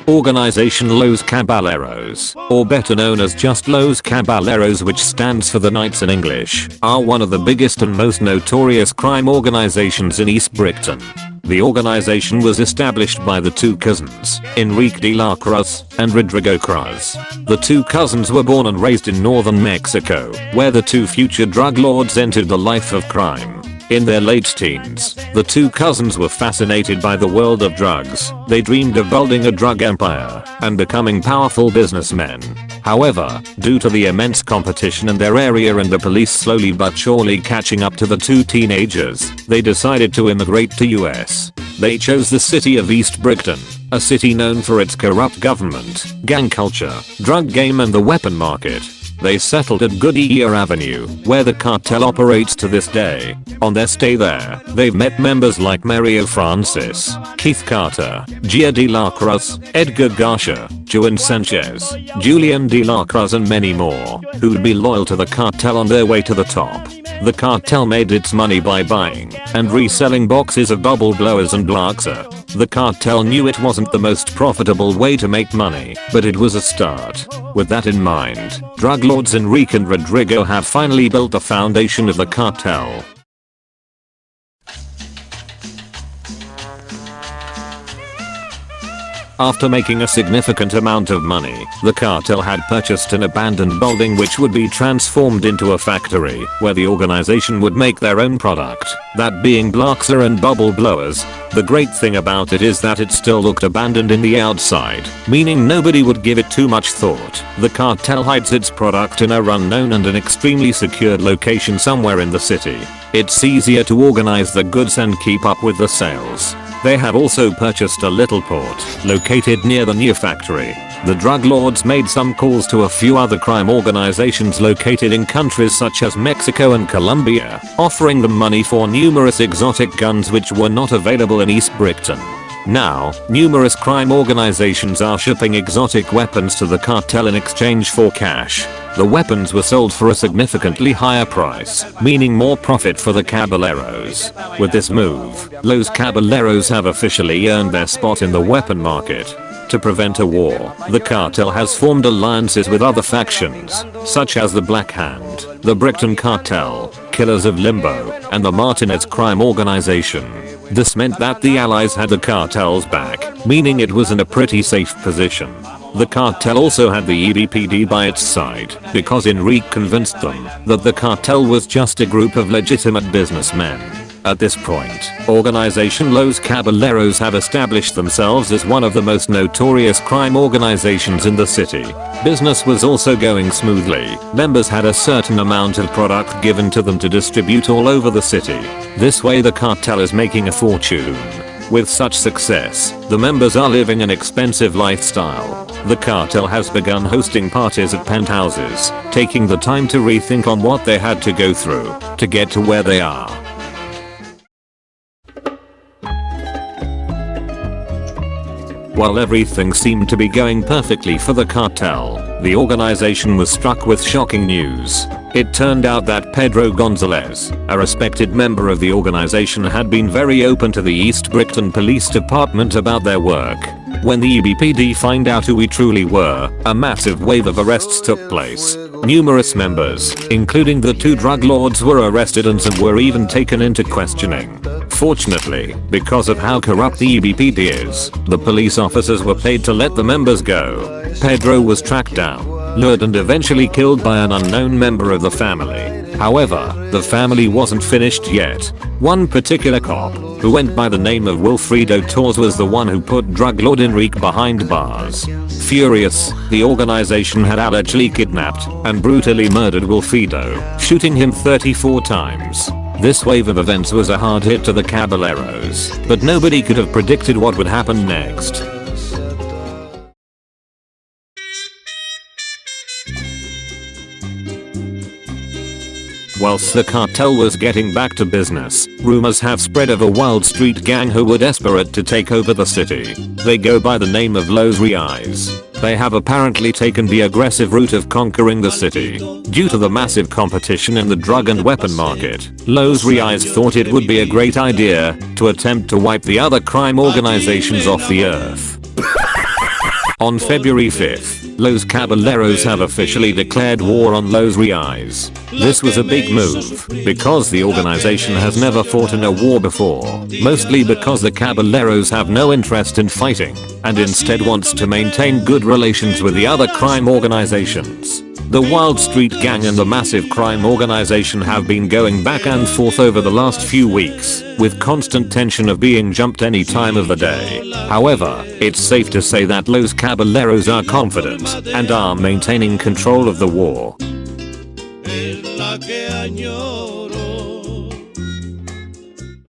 Organization Los Caballeros, or better known as just Los Caballeros, which stands for the Knights in English, are one of the biggest and most notorious crime organizations in East Brighton. The organization was established by the two cousins, Enrique de la Cruz and Rodrigo Cruz. The two cousins were born and raised in northern Mexico, where the two future drug lords entered the life of crime. In their late teens, the two cousins were fascinated by the world of drugs. They dreamed of building a drug empire and becoming powerful businessmen. However, due to the immense competition in their area and the police slowly but surely catching up to the two teenagers, they decided to immigrate to US. They chose the city of East Brighton, a city known for its corrupt government, gang culture, drug game and the weapon market. They settled at Goodyear Avenue, where the cartel operates to this day. On their stay there, they've met members like Mario Francis, Keith Carter, Gia de la Cruz, Edgar Garcia, Juan Sanchez, Julian de la Cruz and many more, who'd be loyal to the cartel on their way to the top. The cartel made its money by buying and reselling boxes of bubble blowers and Blaxa. The cartel knew it wasn't the most profitable way to make money, but it was a start. With that in mind, drug lords Enrique and Rodrigo have finally built the foundation of the cartel. After making a significant amount of money, the cartel had purchased an abandoned building which would be transformed into a factory where the organization would make their own product, that being Blaxa and bubble blowers. The great thing about it is that it still looked abandoned in the outside, meaning nobody would give it too much thought. The cartel hides its product in a unknown and an extremely secured location somewhere in the city. It's easier to organize the goods and keep up with the sales. They have also purchased a little port located near the new factory. The drug lords made some calls to a few other crime organizations located in countries such as Mexico and Colombia, offering them money for numerous exotic guns which were not available in East Brighton. Now, numerous crime organizations are shipping exotic weapons to the cartel in exchange for cash. The weapons were sold for a significantly higher price, meaning more profit for the Caballeros. With this move, Los Caballeros have officially earned their spot in the weapon market. To prevent a war, the cartel has formed alliances with other factions, such as the Black Hand, the Brighton Cartel, Killers of Limbo, and the Martinez Crime Organization. This meant that the allies had the cartel's back, meaning it was in a pretty safe position. The cartel also had the EBPD by its side, because Enrique convinced them that the cartel was just a group of legitimate businessmen. At this point, Organization Los Caballeros have established themselves as one of the most notorious crime organizations in the city. Business was also going smoothly. Members had a certain amount of product given to them to distribute all over the city. This way the cartel is making a fortune. With such success, the members are living an expensive lifestyle. The cartel has begun hosting parties at penthouses, taking the time to rethink on what they had to go through to get to where they are. While everything seemed to be going perfectly for the cartel, the organization was struck with shocking news. It turned out that Pedro Gonzalez, a respected member of the organization, had been very open to the East Brighton Police Department about their work. When the EBPD find out who we truly were, a massive wave of arrests took place. Numerous members, including the two drug lords, were arrested and some were even taken into questioning. Fortunately, because of how corrupt the EBPD is, the police officers were paid to let the members go. Pedro was tracked down, lured and eventually killed by an unknown member of the family. However, the family wasn't finished yet. One particular cop, who went by the name of Wilfredo Torres, was the one who put drug lord Enrique behind bars. Furious, the organization had allegedly kidnapped and brutally murdered Wilfredo, shooting him 34 times. This wave of events was a hard hit to the Caballeros, but nobody could have predicted what would happen next. Whilst the cartel was getting back to business, rumors have spread of a wild street gang who were desperate to take over the city. They go by the name of Los Riais. They have apparently taken the aggressive route of conquering the city. Due to the massive competition in the drug and weapon market, Los Riais thought it would be a great idea to attempt to wipe the other crime organizations off the earth. On February 5th, Los Caballeros have officially declared war on Los Reis. This was a big move, because the organization has never fought in a war before, mostly because the Caballeros have no interest in fighting, and instead wants to maintain good relations with the other crime organizations. The Wild Street Gang and the Massive Crime Organization have been going back and forth over the last few weeks, with constant tension of being jumped any time of the day. However, it's safe to say that Los Caballeros are confident and are maintaining control of the war.